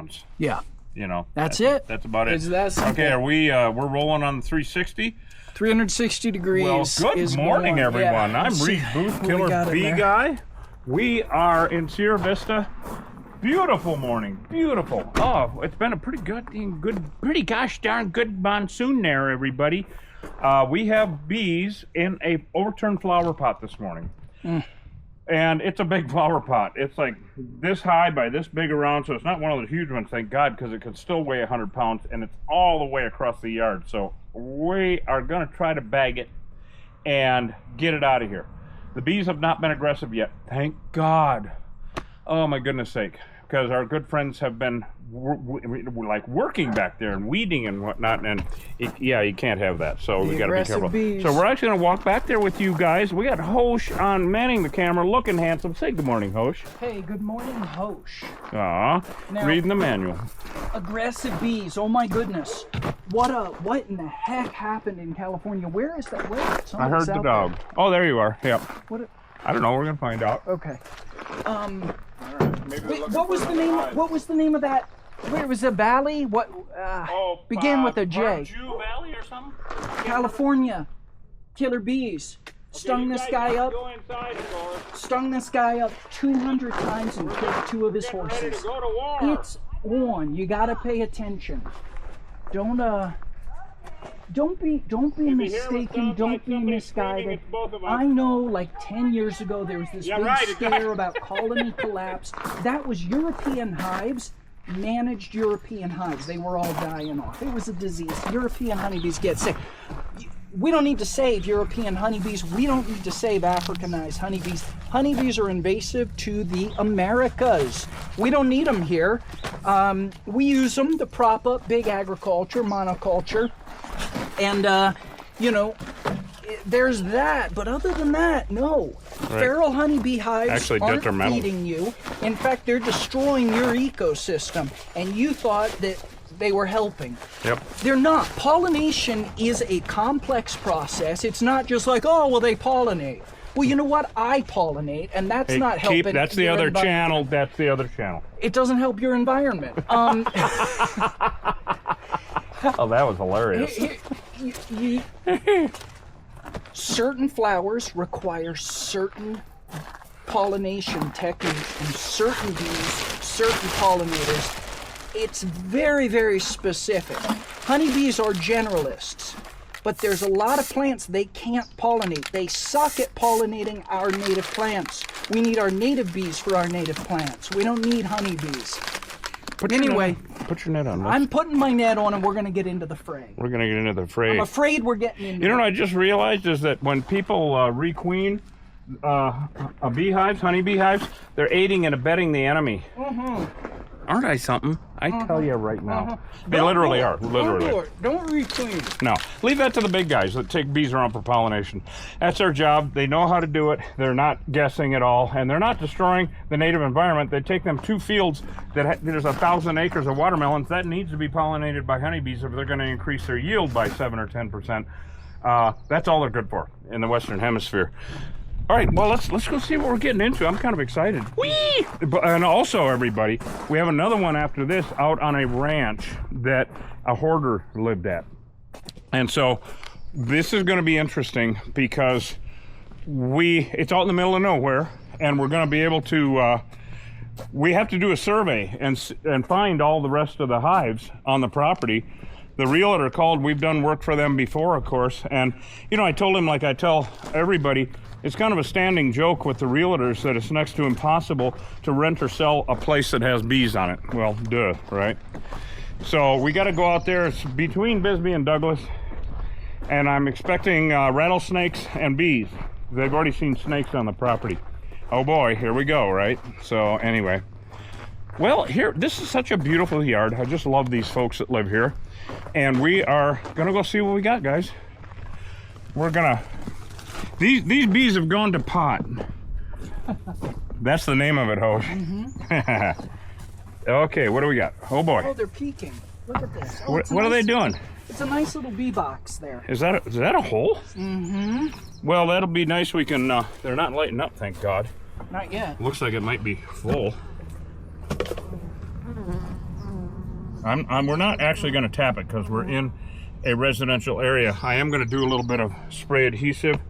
months. Yeah. You know. That's it. That's about it. It's that simple. Okay, are we're rolling on the 360? 360 degrees. Well, good morning, everyone. Yeah. I'm Reed Booth, Killer Bee Guy. We are in Sierra Vista. Beautiful morning, beautiful. Oh, it's been a pretty gosh darn good monsoon there, everybody. We have bees in a overturned flower pot this morning. And it's a big flower pot. It's like this high by this big around, so it's not one of the huge ones, thank God, because it could still weigh 100 pounds, and it's all the way across the yard. So we are going to try to bag it and get it out of here. The bees have not been aggressive yet, thank God. Oh, my goodness sake. Because our good friends have been like working back there and weeding and whatnot, and yeah, you can't have that, so we got to be careful. Bees. So we're actually going to walk back there with you guys. We got Hosh on manning the camera, looking handsome. Say good morning, Hosh. Hey, good morning, Hosh. Aw, reading the manual. Aggressive bees. Oh my goodness. What in the heck happened in California? Where is that? I heard the dog. There. Oh, there you are. Yep. I don't know. We're gonna find out. Okay. What was the name? What was the name of that? Where was the valley? What? Began with a J. Barju Valley or something? California. Killer bees. Stung this guy up. Stung this guy up 200 times and killed 2 of his horses. It's on. You gotta pay attention. Don't be mistaken. Don't be misguided. I know, like 10 years ago, there was this big scare about colony collapse. That was European hives, managed European hives. They were all dying off. It was a disease. European honeybees get sick. We don't need to save European honeybees. We don't need to save Africanized honeybees. Honeybees are invasive to the Americas. We don't need them here. We use them to prop up big agriculture, monoculture. And, there's that. But other than that, no. Right. Feral honeybee hives aren't feeding you. In fact, they're destroying your ecosystem. And you thought that they were helping. Yep. They're not. Pollination is a complex process. It's not just like, oh, well, they pollinate. Well, you know what? I pollinate, and that's not helping. That's the other channel. That's the other channel. It doesn't help your environment. Oh, that was hilarious. Certain flowers require certain pollination techniques, and certain bees, certain pollinators. It's very, very specific. Honeybees are generalists, but there's a lot of plants they can't pollinate. They suck at pollinating our native plants. We need our native bees for our native plants. We don't need honeybees. Anyway, put your net on. I'm putting my net on, and we're going to get into the fray. We're going to get into the fray. I'm afraid we're getting into You know what I just realized is that when people requeen beehives, honeybee hives, they're aiding and abetting the enemy. Aren't I something? I tell you right now. They literally are. Literally. Don't requeen. No. Leave that to the big guys that take bees around for pollination. That's their job. They know how to do it. They're not guessing at all. And they're not destroying the native environment. They take them 2 fields that there's 1,000 acres of watermelons. That needs to be pollinated by honeybees if they're going to increase their yield by 7 or 10%. That's all they're good for in the Western Hemisphere. All right, well, let's go see what we're getting into. I'm kind of excited. Whee! And also, everybody, we have another one after this out on a ranch that a hoarder lived at. And so this is going to be interesting because it's out in the middle of nowhere, and we're going to be able to, we have to do a survey and find all the rest of the hives on the property. The realtor called. We've done work for them before, of course. And, I told him, like I tell everybody, it's kind of a standing joke with the realtors that it's next to impossible to rent or sell a place that has bees on it. Well, duh, right? So we got to go out there. It's between Bisbee and Douglas, and I'm expecting rattlesnakes and bees. They've already seen snakes on the property. Oh boy, here we go, right? So anyway, well, this is such a beautiful yard. I just love these folks that live here, and we are gonna go see what we got, guys. We're gonna. These bees have gone to pot. That's the name of it, Hosh. Okay, what do we got? Oh boy. Oh, they're peeking. Look at this. Oh, what are they doing? It's a nice little bee box there. Is that a hole? Well, that'll be nice. We can. They're not lighting up, thank God. Not yet. Looks like it might be full. We're not actually going to tap it because we're in a residential area. I am going to do a little bit of spray adhesive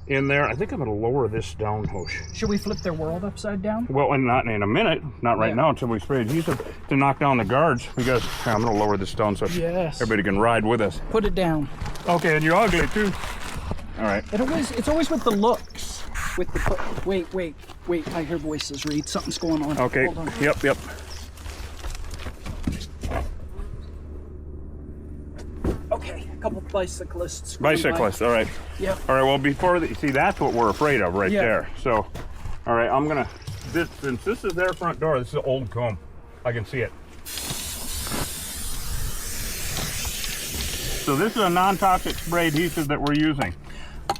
in there. I think I'm going to lower this down, Hosh. Should we flip their world upside down? Well, and not in a minute, not right now until we spray adhesive to knock down the guards. Because I'm going to lower this down so everybody can ride with us. Put it down. Okay, and you're ugly too. All right. It's always with the looks. With the wait. I hear voices. Reed, something's going on. Okay. Hold on. Yep. Okay, a couple bicyclists. Bicyclists. All right. Yep. All right. Well, before see, that's what we're afraid of right there. So, all right, I'm gonna. Since this is their front door, this is an old comb. I can see it. So this is a non-toxic spray adhesive that we're using.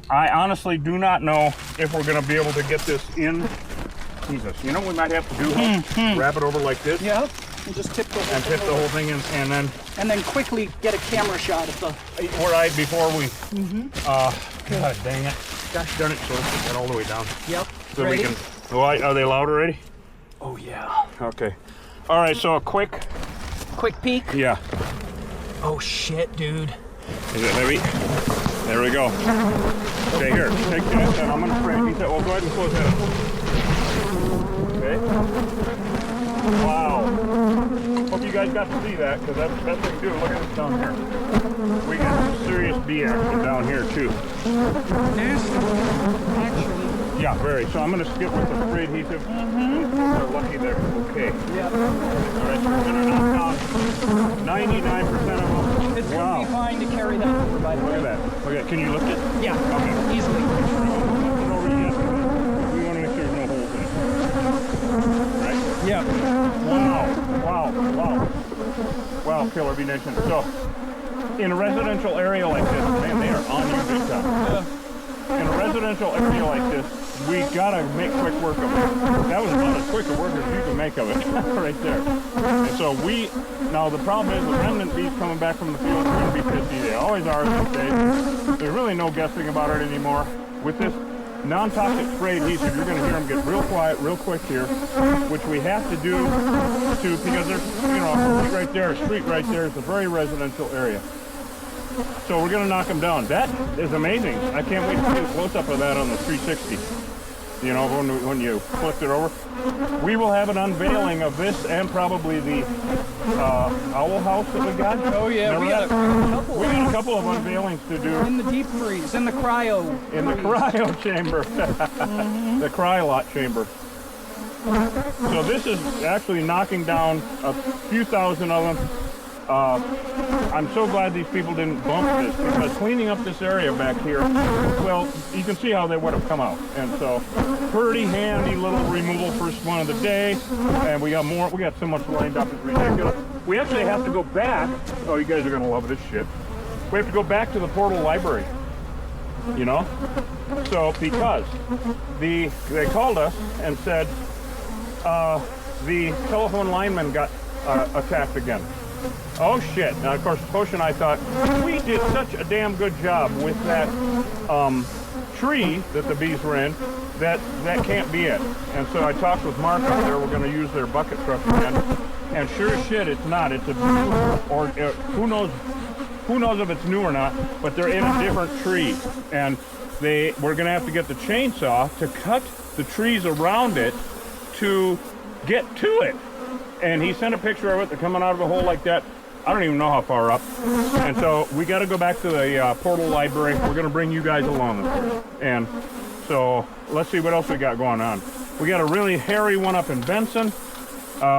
I honestly do not know if we're going to be able to get this in. Jesus, you know what we might have to do? Wrap it over like this. Yep. And just tip the whole and tip the whole thing in, and then quickly get a camera shot of the. Right before we. God dang it! Gosh darn it! So let's get that all the way down. Yep. So Ready? we can. Oh, are they loud already? Oh yeah. Okay. All right. So a quick peek. Yeah. Oh shit, dude. Is it heavy? There we go. Okay, here, take this, and I'm gonna spray it. Well, go ahead and close that up. Okay. Wow. Hope you guys got to see that, because that's the best thing to do. Look at this down here. We got some serious bee action down here too. Actually. Yeah, very. So I'm gonna skip with the spray adhesive. We're lucky there. Okay. Yep. All right, so we're gonna knock down 99% of them. It's gonna be fine to carry that over, by the way. Look at that. Look at. Can you lift it? Yeah. Okay. Easily. We want to make sure there's no holes in it. Right? Yeah. Wow, Killer Bee Nation. So, in a residential area like this, man, they are on you big time. In a residential area like this, we gotta make quick work of it. That was about as quick a work as you can make of it, right there. And so now the problem is the remnant bees coming back from the field are gonna be pissy. They always are these days. There's really no guessing about it anymore. With this non-toxic spray adhesive, you're gonna hear them get real quiet, real quick here, which we have to do because there's, a street right there. It's a very residential area. So we're going to knock them down. That is amazing. I can't wait to see a close-up of that on the 360. You know, when you flipped it over. We will have an unveiling of this and probably the owl house that we got. Oh yeah, we got a couple. We got a couple of unveilings to do. In the deep freeze, in the cryo. In the cryo chamber. The cryo-lot chamber. So this is actually knocking down a few thousand of them. I'm so glad these people didn't bump this, because cleaning up this area back here, well, you can see how they would have come out. And so, pretty handy little removal first one of the day. And we got more. We got so much lined up, it's ridiculous. We actually have to go back. Oh, you guys are going to love this shit. We have to go back to the Portal Library. You know? So, because they called us and said the telephone lineman got attacked again. Oh shit. Now of course Hosh and I thought we did such a damn good job with that tree that the bees were in that can't be it. And so I talked with Mark up there. We're going to use their bucket truck again. And sure as shit, it's not. It's a new, or who knows if it's new or not, but they're in a different tree. And we're going to have to get the chainsaw to cut the trees around it to get to it. And he sent a picture of it. They're coming out of a hole like that. I don't even know how far up. And so we got to go back to the Portal Library. We're going to bring you guys along with us. And so let's see what else we got going on. We got a really hairy one up in Benson.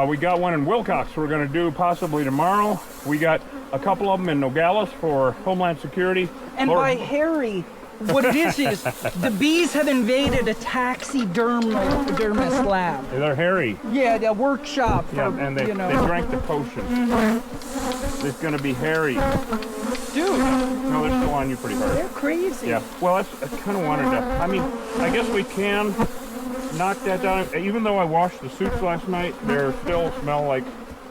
We got one in Wilcox we're going to do possibly tomorrow. We got a couple of them in Nogales for Homeland Security. And by hairy, what it is the bees have invaded a taxidermist lab. They're hairy. Yeah, the workshop. Yeah, and they drank the potion. It's going to be hairy. Dude. No, they're still on you pretty hard. They're crazy. Yeah. Well, I kind of wanted to. I mean, I guess we can knock that down. Even though I washed the suits last night, they still smell like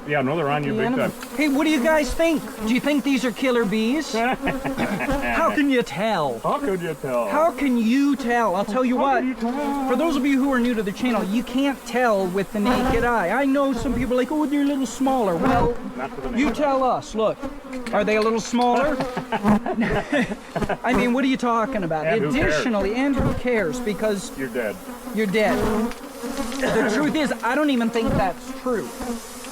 Yeah, no, they're on you big time. Hey, what do you guys think? Do you think these are killer bees? How can you tell? How could you tell? How can you tell? I'll tell you what. For those of you who are new to the channel, you can't tell with the naked eye. I know some people are like, oh, they're a little smaller. Well, you tell us. Look, are they a little smaller? I mean, what are you talking about? And additionally, and who cares? Because you're dead. You're dead. The truth is, I don't even think that's true.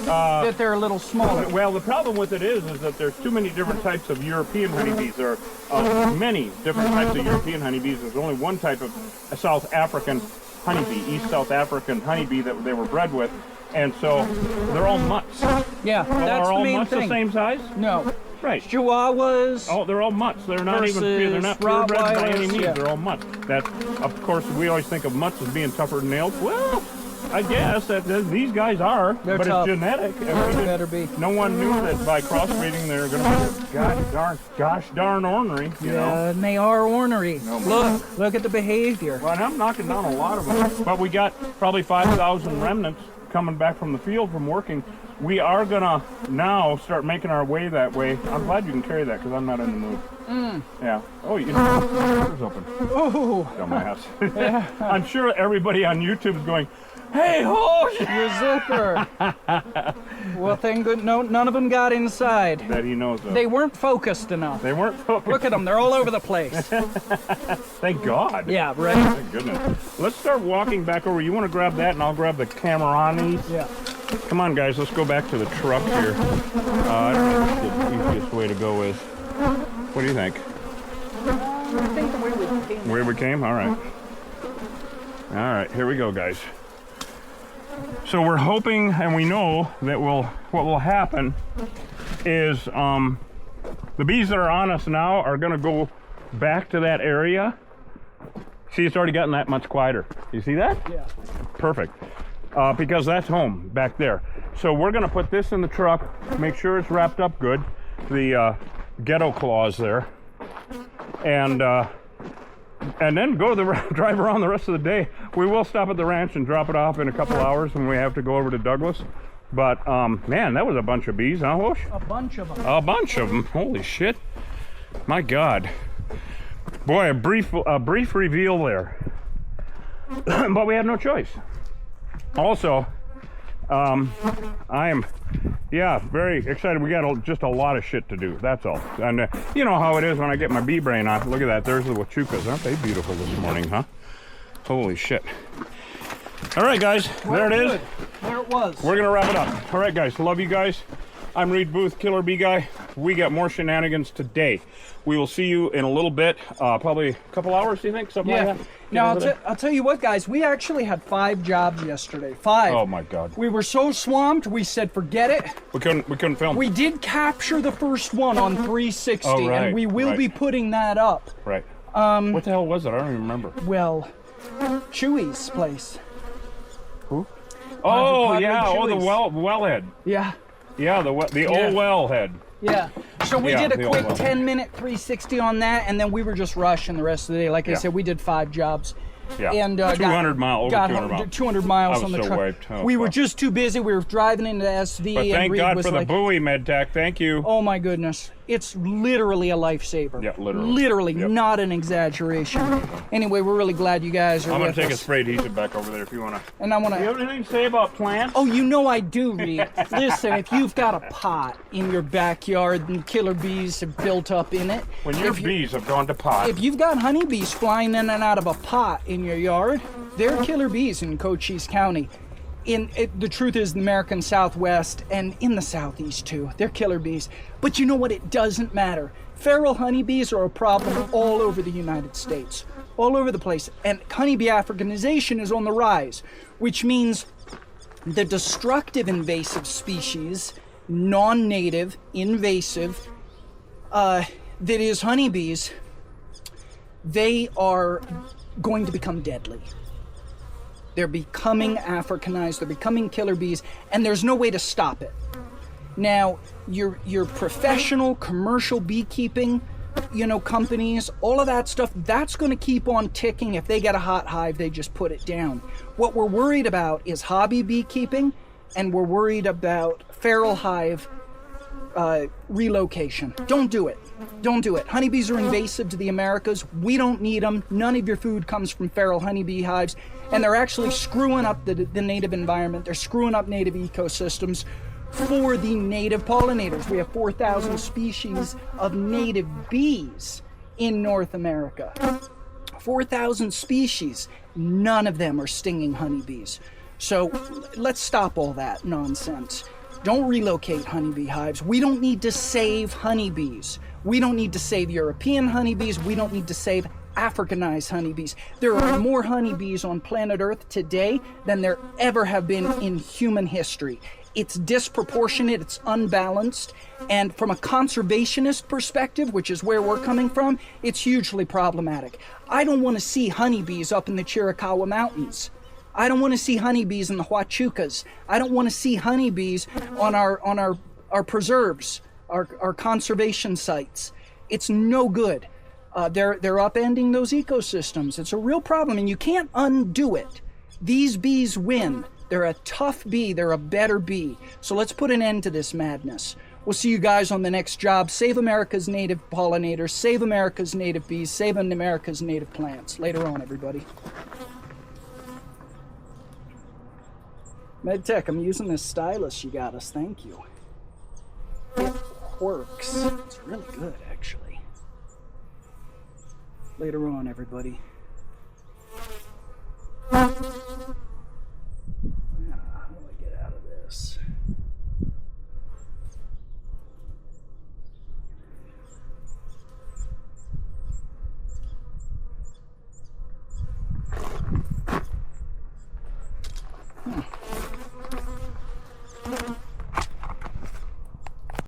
That they're a little smaller. Well, the problem with it is that there's too many different types of European honeybees. There are many different types of European honeybees. There's only one type of a South African honeybee, East South African honeybee that they were bred with, and so they're all mutts. Yeah, well, that's are all the main mutts thing. the same size? No. Right. Chihuahuas. Oh, they're all mutts. They're not even. They're not purebred by any means. Yeah. They're all mutts. That, of course, we always think of mutts as being tougher than nails. Well, I guess that these guys are, They're but tough. it's genetic. They better be. No one knew that by crossbreeding they're going to be gosh darn ornery. You know. And they are ornery. No, look at the behavior. Well, and I'm knocking down a lot of them, but we got probably 5,000 remnants coming back from the field from working. We are gonna now start making our way that way. I'm glad you can carry that because I'm not in the mood. Yeah. Oh, you know, the door's open. Oh. Dumbass. Yeah. I'm sure everybody on YouTube is going, "Hey, ho!" Your zipper. Well, thank good. No, none of them got inside. That he knows of. They weren't focused enough. They weren't focused. Look at them. They're all over the place. Thank God. Yeah, right. Thank goodness. Let's start walking back over. You want to grab that, and I'll grab the Camaranis. Yeah. Come on, guys. Let's go back to the truck here. I don't know what the easiest way to go is. What do you think? I think the way we came. Where we came? All right. All right. Here we go, guys. So we're hoping, and we know that what will happen is the bees that are on us now are going to go back to that area. See, it's already gotten that much quieter. You see that? Yeah. Perfect. Because that's home back there. So we're going to put this in the truck, make sure it's wrapped up good, the ghetto claws there, and then go drive around the rest of the day. We will stop at the ranch and drop it off in a couple hours when we have to go over to Douglas. But man, that was a bunch of bees, huh, Whoosh? A bunch of them. A bunch of them. Holy shit! My God. Boy, a brief reveal there. But we had no choice. Also, I am, very excited. We got just a lot of shit to do. That's all. And you know how it is when I get my bee brain on. Look at that. There's the Huachucas. Aren't they beautiful this morning, huh? Holy shit. All right, guys. Well, there it is. good. There it was. We're going to wrap it up. All right, guys. Love you guys. I'm Reed Booth, Killer Bee Guy. We got more shenanigans today. We will see you in a little bit, probably a couple hours, do you think? Something like that? Now, I'll tell you what, guys. We actually had 5 jobs yesterday. 5. Oh, my God. We were so swamped, we said, forget it. We couldn't film. We did capture the first one on 360, Oh, right, and we will be putting that up. Right. What the hell was it? I don't even remember. Well, Chewy's place. Who? Oh, yeah. Oh, the Chewy's. wellhead. Yeah. Yeah, the old wellhead. Yeah. So we Yeah, did a the quick old one. 10-minute 360 on that, and then we were just rushing the rest of the day. Like I said, we did 5 jobs. Yeah. And 200 miles, over 200 miles. 200 miles I was on the so truck. wiped. Oh, we were fuck. just too busy. We were driving into SV, But and thank Reed God was for the like, buoy, MedTech. Thank you. oh my goodness. It's literally a lifesaver. Yeah, literally. Literally, Yep. not an exaggeration. Anyway, we're really glad you guys are I'm going with to take a us. spray adhesive back over there if you want to. And I want Do you to... have anything to say about plants? Oh, you know I do, Reed. Listen, if you've got a pot in your backyard and killer bees have built up in it... When your bees have gone to pot. If you've got honeybees flying in and out of a pot in your yard, they're killer bees in Cochise County. The truth is, the American Southwest and in the Southeast too, they're killer bees. But you know what? It doesn't matter. Feral honeybees are a problem all over the United States, all over the place. And honeybee Africanization is on the rise, which means the destructive invasive species, non-native, invasive, that is honeybees, they are going to become deadly. They're becoming Africanized, they're becoming killer bees, and there's no way to stop it. Now, your professional commercial beekeeping, companies, all of that stuff, that's going to keep on ticking. If they get a hot hive, they just put it down. What we're worried about is hobby beekeeping and we're worried about feral hive relocation. Don't do it. Don't do it. Honeybees are invasive to the Americas. We don't need them. None of your food comes from feral honeybee hives, and they're actually screwing up the native environment. They're screwing up native ecosystems for the native pollinators. We have 4,000 species of native bees in North America. 4,000 species. None of them are stinging honeybees. So let's stop all that nonsense. Don't relocate honeybee hives. We don't need to save honeybees. We don't need to save European honeybees. We don't need to save Africanized honeybees. There are more honeybees on planet Earth today than there ever have been in human history. It's disproportionate, it's unbalanced, and from a conservationist perspective, which is where we're coming from, it's hugely problematic. I don't want to see honeybees up in the Chiricahua Mountains. I don't want to see honeybees in the Huachucas. I don't want to see honeybees on our preserves, our conservation sites. It's no good. They're upending those ecosystems. It's a real problem, and you can't undo it. These bees win. They're a tough bee. They're a better bee. So let's put an end to this madness. We'll see you guys on the next job. Save America's native pollinators. Save America's native bees. Save America's native plants. Later on, everybody. MedTech, I'm using this stylus you got us. Thank you. It works. It's really good, actually. Later on, everybody.